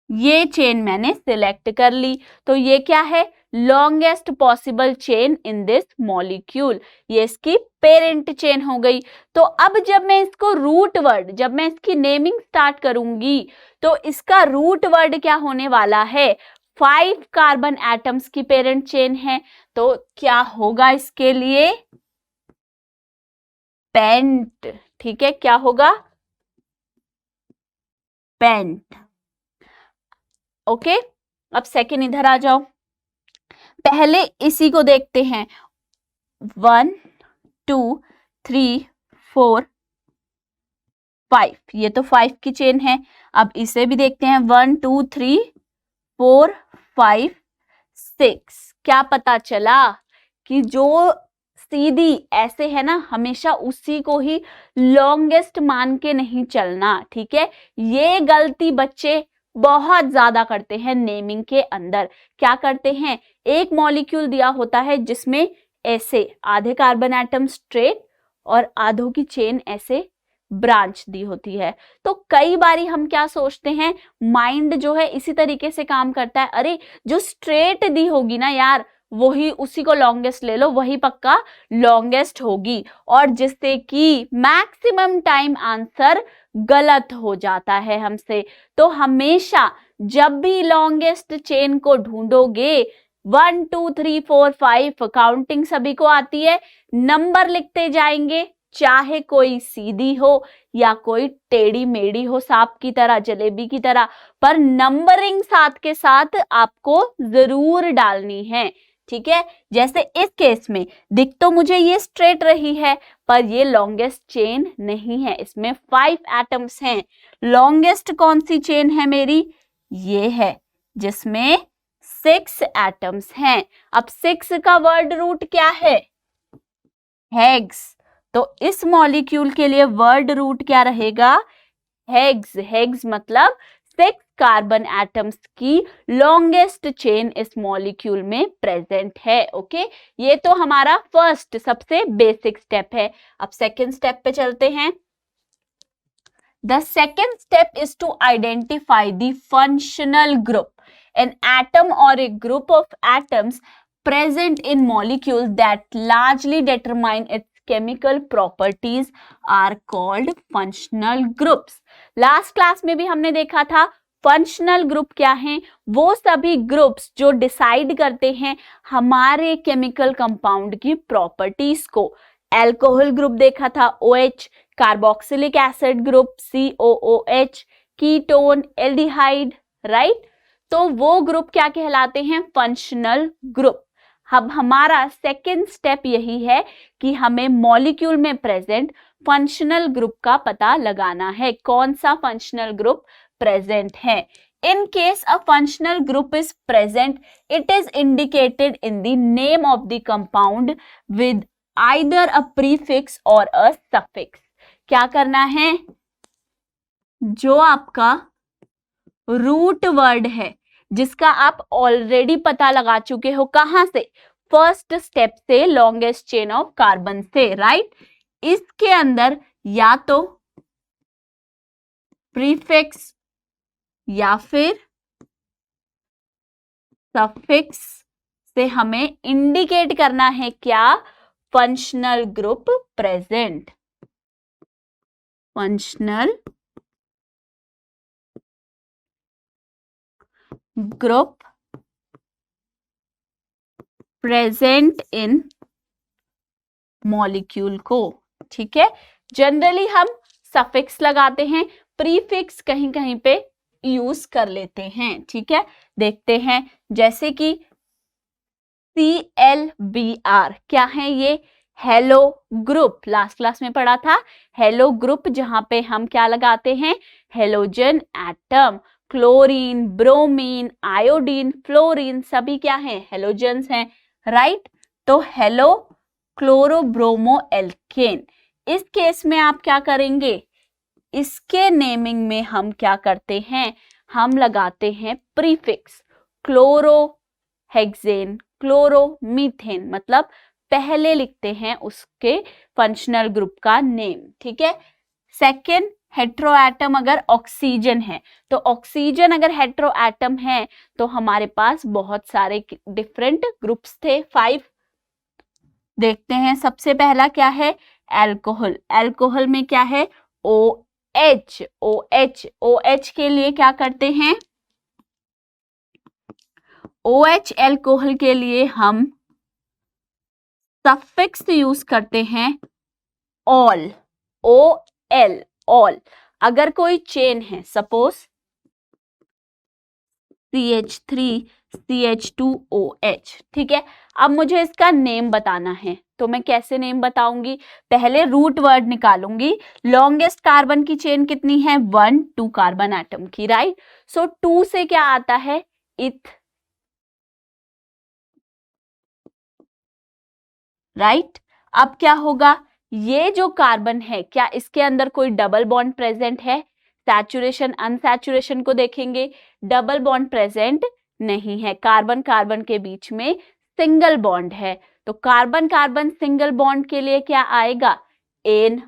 Speaker 1: ये चेन मैंने सिलेक्ट कर ली, तो ये क्या है? Longest possible chain in this molecule, ये इसकी पेरेंट चेन हो गई। तो अब जब मैं इसको रूट वर्ड, जब मैं इसकी नेमिंग स्टार्ट करूंगी, तो इसका रूट वर्ड क्या होने वाला है? 5 कार्बन एटम्स की पेरेंट चेन है, तो क्या होगा इसके लिए? पेंट। ठीक है, क्या होगा? पेंट। ओके, अब सेकेंड इधर आ जाओ। पहले इसी को देखते हैं, 1 2 3 4 5, ये तो 5 की चेन है। अब इसे भी देखते हैं, 1 2 3 4 5 6। क्या पता चला कि जो सीधी ऐसे है ना, हमेशा उसी को ही लॉन्गेस्ट मान के नहीं चलना। ठीक है, ये गलती बच्चे बहुत ज्यादा करते हैं नेमिंग के अंदर। क्या करते हैं? एक मॉलिक्यूल दिया होता है जिसमें ऐसे आधे कार्बन एटम स्ट्रेट और आधों की चेन ऐसे ब्रांच दी होती है। तो कई बारी हम क्या सोचते हैं, माइंड जो है इसी तरीके से काम करता है, अरे जो स्ट्रेट दी होगी ना यार, वही, उसी को लॉन्गेस्ट ले लो, वही पक्का लॉन्गेस्ट होगी, और जिससे कि मैक्सिमम टाइम आंसर गलत हो जाता है हमसे। तो हमेशा जब भी लॉन्गेस्ट चेन को ढूंढोगे, 1 2 3 4 5 काउंटिंग सभी को आती है, नंबर लिखते जाएंगे, चाहे कोई सीधी हो या कोई टेढ़ी मेढ़ी हो, सांप की तरह, जलेबी की तरह, पर नंबरिंग साथ के साथ आपको जरूर डालनी है। ठीक है, जैसे इस केस में दिख तो मुझे ये स्ट्रेट रही है, पर ये लॉन्गेस्ट चेन नहीं है, इसमें 5 एटम्स हैं। लॉन्गेस्ट कौन सी चेन है मेरी? ये है, जिसमें 6 एटम्स हैं। अब 6 का वर्ड रूट क्या है? हेक्स। तो इस मॉलिक्यूल के लिए वर्ड रूट क्या रहेगा? हेक्स। हेक्स मतलब 6 कार्बन एटम्स की लॉन्गेस्ट चेन इस मॉलिक्यूल में प्रेजेंट है। ओके, ये तो हमारा फर्स्ट सबसे बेसिक स्टेप है। अब सेकेंड स्टेप पे चलते हैं। The second step is to identify the functional group, an atom or a group of atoms present in molecules that largely determine its chemical properties are called functional groups. Last class में भी हमने देखा था functional group क्या हैं? वो सभी groups जो डिसाइड करते हैं हमारे केमिकल कंपाउंड की प्रॉपर्टीज को। एल्कोहल ग्रुप देखा था OH, carboxylic acid group COOH, ketone, aldehyde, right. तो वो ग्रुप क्या कहलाते हैं? Functional group. अब हमारा सेकेंड स्टेप यही है कि हमें मॉलिक्यूल में प्रेजेंट फंक्शनल ग्रुप का पता लगाना है, कौन सा फंक्शनल ग्रुप प्रेजेंट है। In case a functional group is present, it is indicated in the name of the compound with either a prefix और अ सफिक्स। क्या करना है, जो आपका रूट वर्ड है जिसका आप ऑलरेडी पता लगा चुके हो, कहां से, फर्स्ट स्टेप से, लॉन्गेस्ट चेन ऑफ कार्बन से, राइट। इसके अंदर या तो प्रीफिक्स या फिर सफिक्स से हमें इंडिकेट करना है क्या, functional group present, functional group present in molecule को। ठीक है, जनरली हम सफिक्स लगाते हैं, प्रीफिक्स कहीं कहीं पे यूज कर लेते हैं। ठीक है, देखते हैं, जैसे कि CLBR क्या है ये, हेलो ग्रुप, लास्ट क्लास में पढ़ा था हेलो ग्रुप, जहां पे हम क्या लगाते हैं, halogen atom. Chlorine, bromine, iodine, fluorine सभी क्या हैं, हेलोजन्स हैं, राइट। तो हेलो क्लोरोब्रोमो एल्केन, इस केस में आप क्या करेंगे, इसके नेमिंग में हम क्या करते हैं, हम लगाते हैं प्रीफिक्स, क्लोरोहेक्सेन, क्लोरोमीथेन, मतलब पहले लिखते हैं उसके फंक्शनल ग्रुप का नेम। ठीक है, सेकेंड, हेट्रोएटम अगर ऑक्सीजन है, तो ऑक्सीजन अगर हेट्रोएटम है तो हमारे पास बहुत सारे डिफरेंट ग्रुप्स थे, 5। देखते हैं, सबसे पहला क्या है, अल्कोहल। अल्कोहल में क्या है, OH। OH के लिए क्या करते हैं, OH अल्कोहल के लिए हम सफिक्स यूज करते हैं ऑल, OL, ऑल। अगर कोई चेन है, सपोज CH3CH2OH, ठीक है, अब मुझे इसका नेम बताना है, तो मैं कैसे नेम बताऊंगी, पहले रूट वर्ड निकालूंगी। लॉन्गेस्ट कार्बन की चेन कितनी है, 1, 2 कार्बन एटम की, राइट। सो 2 से क्या आता है, इथ, राइट। अब क्या होगा, ये जो कार्बन है, क्या इसके अंदर कोई डबल बॉन्ड प्रेजेंट है, सैचुरेशन अनसैचुरेशन को देखेंगे, डबल बॉन्ड प्रेजेंट नहीं है, कार्बन कार्बन के बीच में सिंगल बॉन्ड है। तो कार्बन कार्बन सिंगल बॉन्ड के लिए क्या आएगा, एन,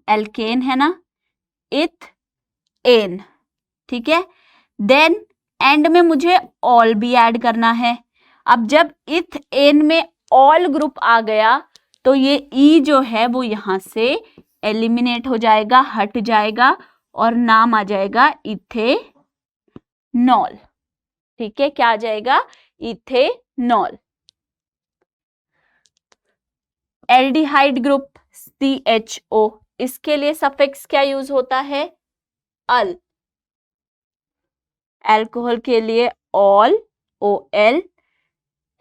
Speaker 1: एल्केन है ना, इथ एन। ठीक है, देन एंड में मुझे ऑल भी ऐड करना है। अब जब इथ एन में ऑल ग्रुप आ गया तो ये ई जो है वो यहां से एलिमिनेट हो जाएगा, हट जाएगा, और नाम आ जाएगा इथेनॉल। ठीक है, क्या आ जाएगा, इथेनॉल। एल्डिहाइड ग्रुप CHO, इसके लिए सफिक्स क्या यूज होता है, अल। अल्कोहल के लिए ऑल, OL।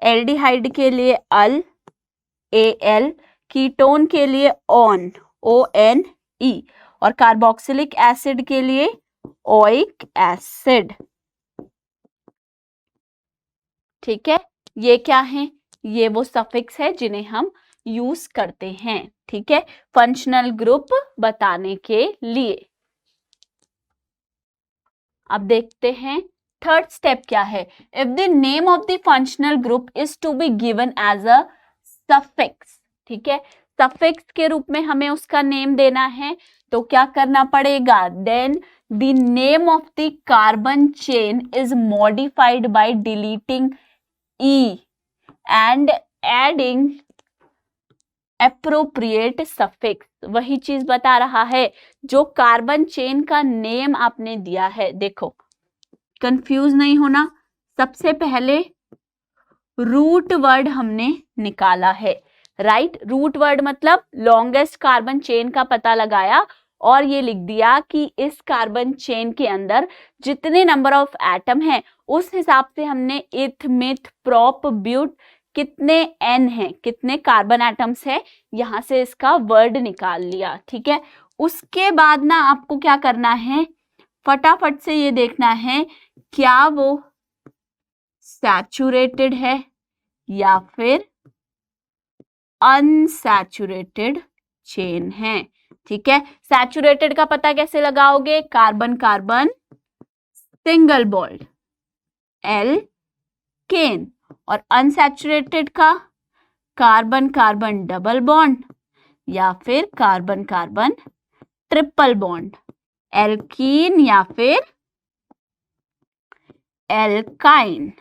Speaker 1: एल्डिहाइड के लिए अल, AL। कीटोन के लिए ऑन, ONE। और कार्बोक्सिलिक एसिड के लिए ओइक एसिड। ठीक है, ये क्या है, ये वो सफिक्स है जिन्हें हम यूज करते हैं। ठीक है, फंक्शनल ग्रुप बताने के लिए। अब देखते हैं थर्ड स्टेप क्या है, if the name of the functional group is to be given as a suffix. ठीक है, सफिक्स के रूप में हमें उसका नेम देना है, तो क्या करना पड़ेगा, then the name of the carbon chain is modified by deleting E and adding appropriate suffix। वही चीज बता रहा है जो कार्बन चेन का नेम आपने दिया है। देखो, कंफ्यूज नहीं होना, सबसे पहले रूट वर्ड हमने निकाला है, राइट। रूट वर्ड मतलब लॉन्गेस्ट कार्बन चेन का पता लगाया और ये लिख दिया कि इस कार्बन चेन के अंदर जितने नंबर ऑफ एटम हैं उस हिसाब से हमने इथ, मिथ, प्रोप, ब्यूट कितने n है, कितने कार्बन एटम्स है, यहां से इसका वर्ड निकाल लिया। ठीक है, उसके बाद ना आपको क्या करना है, फटाफट से ये देखना है क्या वो सैचुरेटेड है या फिर अनसैचुरेटेड चेन है। ठीक है, सैचुरेटेड का पता कैसे लगाओगे, carbon carbon single bond alkane, और अनसैचुरेटेड का कार्बन कार्बन डबल बॉन्ड या फिर carbon carbon triple bond, alkene या फिर एल्काइन,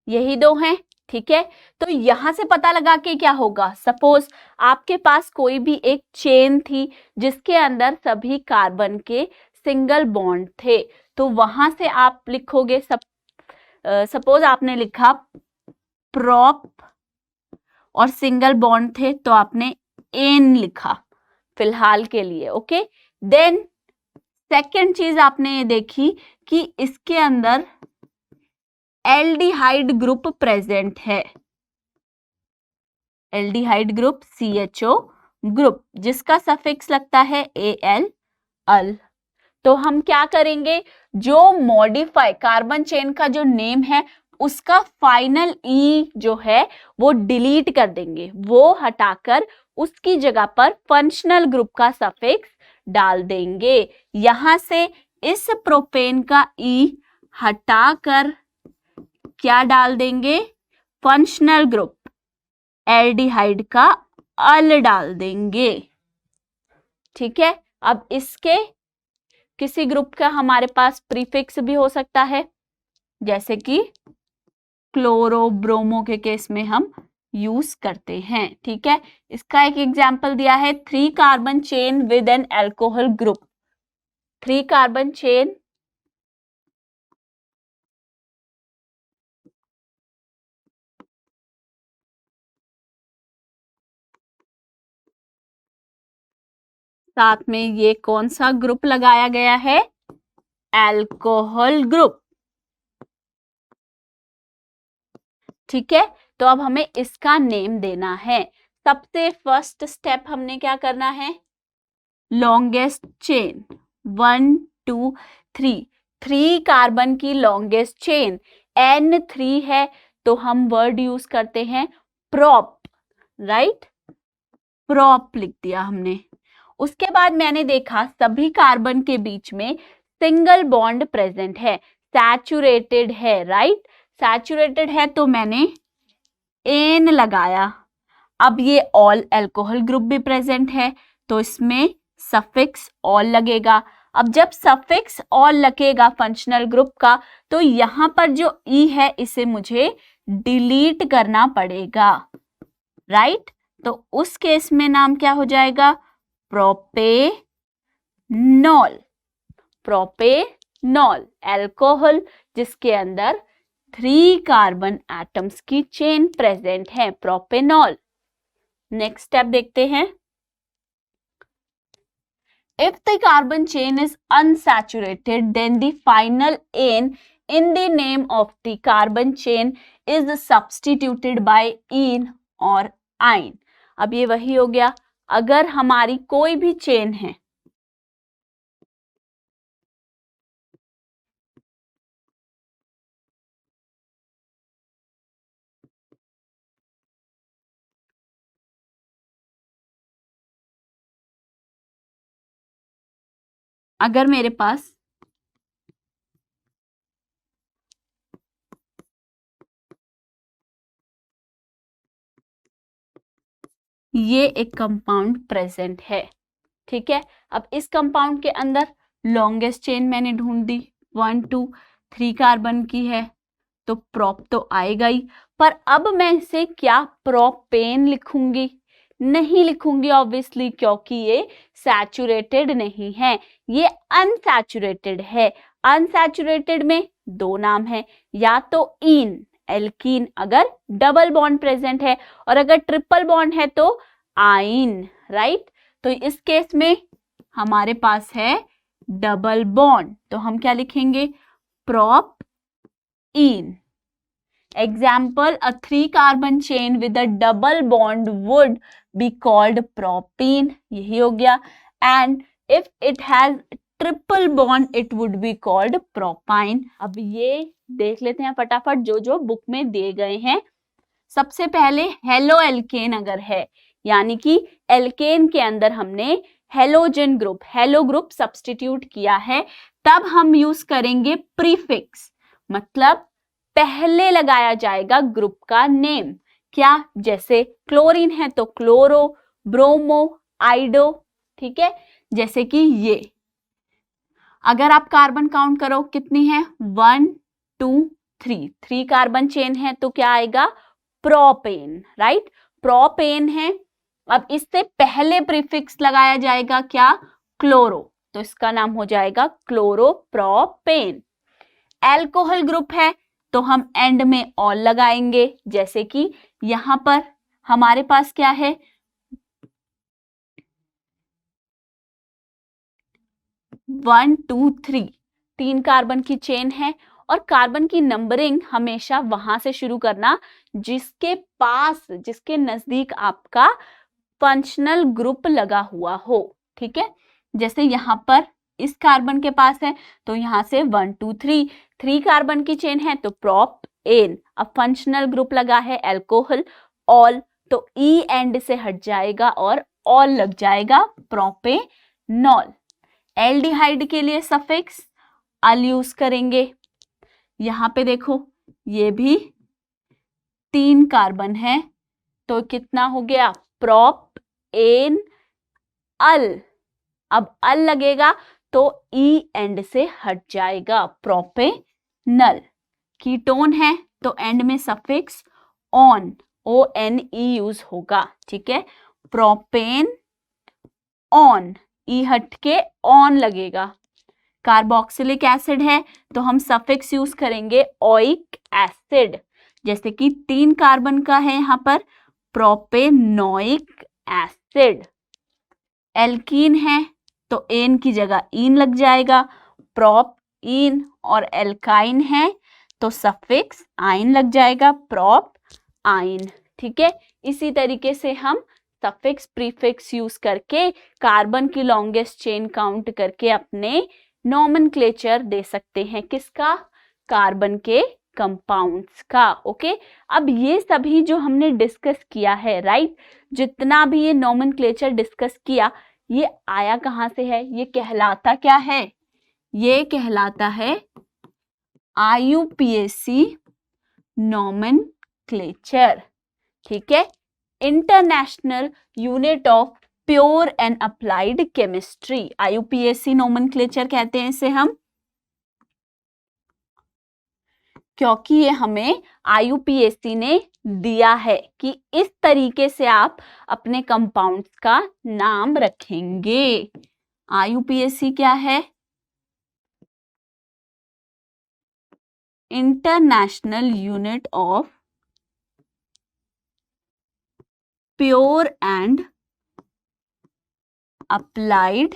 Speaker 1: यही दो हैं। ठीक है, तो यहां से पता लगा के क्या होगा, सपोज आपके पास कोई भी एक चेन थी जिसके अंदर सभी कार्बन के सिंगल बॉन्ड थे, तो वहां से आप लिखोगे, सपोज आपने लिखा प्रोप और सिंगल बॉन्ड थे तो आपने एन लिखा फिलहाल के लिए। ओके, देन सेकेंड चीज आपने ये देखी कि इसके अंदर एल्डिहाइड ग्रुप प्रेजेंट है, एल्डिहाइड ग्रुप CHO ग्रुप जिसका सफिक्स लगता है AL अल। तो हम क्या करेंगे, जो मॉडिफाई कार्बन चेन का जो नेम है उसका फाइनल ई जो है वो डिलीट कर देंगे, वो हटाकर उसकी जगह पर फंक्शनल ग्रुप का सफिक्स डाल देंगे। यहां से इस प्रोपेन का ई हटाकर क्या डाल देंगे, फंक्शनल ग्रुप एल्डिहाइड का अल डाल देंगे। ठीक है, अब इसके किसी ग्रुप का हमारे पास प्रीफिक्स भी हो सकता है, जैसे कि क्लोरो ब्रोमो के केस में हम यूज करते हैं। ठीक है, इसका एक एग्जांपल दिया है 3 carbon chain with an alcohol group, 3 carbon chain साथ में ये कौन सा ग्रुप लगाया गया है, अल्कोहल ग्रुप। ठीक है, तो अब हमें इसका नेम देना है। सबसे फर्स्ट स्टेप हमने क्या करना है, लॉन्गेस्ट चेन 1 2 3, 3 कार्बन की लॉन्गेस्ट चेन N3 है तो हम वर्ड यूज करते हैं प्रोप, राइट, प्रोप लिख दिया हमने। उसके बाद मैंने देखा सभी कार्बन के बीच में सिंगल बॉन्ड प्रेजेंट है, सैचुरेटेड है, राइट, सैचुरेटेड है तो मैंने एन लगाया। अब ये ऑल अल्कोहल ग्रुप भी प्रेजेंट है तो इसमें सफिक्स ऑल लगेगा। अब जब सफिक्स ऑल लगेगा फंक्शनल ग्रुप का तो यहां पर जो ई है इसे मुझे डिलीट करना पड़ेगा, राइट, तो उस केस में नाम क्या हो जाएगा, प्रोपेनॉल, प्रोपेनॉल अल्कोहल जिसके अंदर 3 कार्बन एटम्स की चेन प्रेजेंट है, प्रोपेनॉल। नेक्स्ट स्टेप देखते हैं, if the carbon chain is unsaturated then the final N in the name of the carbon chain is substituted by ene or ine। अब ये वही हो गया, अगर हमारी कोई भी चेन है, अगर मेरे पास ये एक कंपाउंड प्रेजेंट है, ठीक है, अब इस कंपाउंड के अंदर लॉन्गेस्ट चेन मैंने ढूंढ दी 1 2 3 कार्बन की है तो प्रोप तो आएगा ही, पर अब मैं इसे क्या प्रोपेन लिखूंगी, नहीं लिखूंगी ऑब्वियसली, क्योंकि ये सैचुरेटेड नहीं है, ये अनसैचुरेटेड है। अनसैचुरेटेड में 2 नाम है, या तो इन एल्कीन अगर डबल बॉन्ड प्रेजेंट है, और अगर ट्रिपल बॉन्ड है तो आइन, राइट, तो इस केस में हमारे पास है डबल बॉन्ड, तो हम क्या लिखेंगे, prop in. Example, a 3 carbon chain with a double bond would be called propene, यही हो गया। and if it has triple bond it would be called propyne. अब ये देख लेते हैं फटाफट जो जो बुक में दिए गए हैं। सबसे पहले हेलो एल्केन अगर है, यानी कि एल्केन के अंदर हमने halogen group, hello group substitute किया है, तब हम यूज करेंगे प्रीफिक्स, मतलब पहले लगाया जाएगा ग्रुप का नेम। क्या, जैसे क्लोरीन है तो क्लोरो, ब्रोमो, आइडो, ठीक है। जैसे कि ये अगर आप कार्बन काउंट करो कितनी है, 1 2 3, 3 कार्बन चेन है तो क्या आएगा, प्रोपेन, राइट, प्रोपेन है। अब इससे पहले प्रीफिक्स लगाया जाएगा क्या, क्लोरो, तो इसका नाम हो जाएगा क्लोरोप्रोपेन। एल्कोहल ग्रुप है तो हम एंड में ऑल लगाएंगे, जैसे कि यहां पर हमारे पास क्या है, 1 2 3, 3 कार्बन की चेन है और कार्बन की नंबरिंग हमेशा वहां से शुरू करना जिसके पास, जिसके नजदीक आपका फंक्शनल ग्रुप लगा हुआ हो, ठीक है। जैसे यहाँ पर इस कार्बन के पास है तो यहाँ से 1 2 3, 3 कार्बन की चेन है तो प्रोप एन। अब फंक्शनल ग्रुप लगा है एल्कोहल, ऑल, तो ई एंड से हट जाएगा और ऑल लग जाएगा, प्रोपेनॉल। एल्डिहाइड के लिए सफिक्स अल यूज करेंगे। यहां पे देखो ये भी 3 कार्बन है तो कितना हो गया, प्रोप एन अल। अब अल लगेगा तो ई एंड से हट जाएगा, प्रोपेनल। कीटोन है तो एंड में suffix one, O N E use होगा, ठीक है, प्रोपेन ऑन, ई हट के ऑन लगेगा। कार्बोक्सिलिक एसिड है तो हम सफिक्स यूज करेंगे ओइक एसिड, जैसे कि 3 कार्बन का है यहां पर, प्रोपेनोइक एसिड। एल्कीन है तो एन की जगह इन लग जाएगा, प्रोप इन, और एल्काइन है तो सफिक्स आइन लग जाएगा, प्रोप आइन, ठीक है। इसी तरीके से हम सफिक्स प्रीफिक्स यूज करके कार्बन की लॉन्गेस्ट चेन काउंट करके अपने नॉमेनक्लेचर दे सकते हैं, किसका, कार्बन के कंपाउंड्स का, ओके। अब ये सभी जो हमने डिस्कस किया है, राइट, जितना भी ये नॉमेनक्लेचर डिस्कस किया, ये आया कहां से है, ये कहलाता क्या है, ये कहलाता है IUPAC नॉमेनक्लेचर, ठीक है, international unit of pure and applied chemistry. IUPAC nomenclature कहते हैं इसे हम, क्योंकि ये हमें IUPAC ने दिया है कि इस तरीके से आप अपने कंपाउंड्स का नाम रखेंगे। IUPAC क्या है, international unit of pure and applied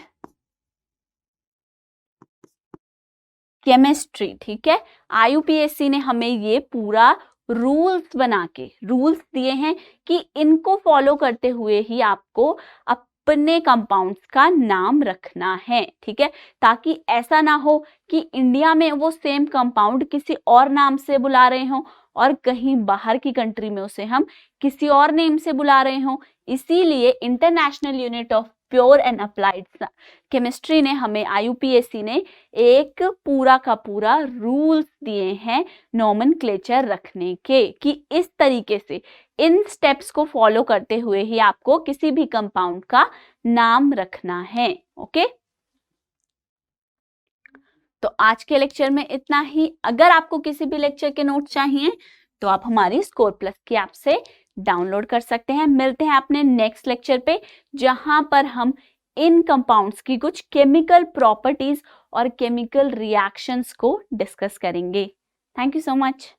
Speaker 1: chemistry, ठीक है। IUPAC ने हमें ये पूरा रूल्स बना के, रूल्स दिए हैं कि इनको फॉलो करते हुए ही आपको अपने कंपाउंड्स का नाम रखना है, ठीक है, ताकि ऐसा ना हो कि इंडिया में वो सेम कंपाउंड किसी और नाम से बुला रहे हो और कहीं बाहर की कंट्री में उसे हम किसी और नेम से बुला रहे हो। इसीलिए international unit of pure and applied chemistry ने हमें, IUPAC ने एक पूरा का पूरा रूल्स दिए हैं नॉमेनक्लेचर रखने के, कि इस तरीके से इन स्टेप्स को फॉलो करते हुए ही आपको किसी भी कंपाउंड का नाम रखना है, ओके। तो आज के लेक्चर में इतना ही। अगर आपको किसी भी लेक्चर के नोट्स चाहिए तो आप हमारी स्कोर प्लस की ऐप से डाउनलोड कर सकते हैं। मिलते हैं अपने नेक्स्ट लेक्चर पे, जहां पर हम इन कंपाउंड्स की कुछ केमिकल प्रॉपर्टीज और केमिकल रिएक्शंस को डिस्कस करेंगे। Thank you so much.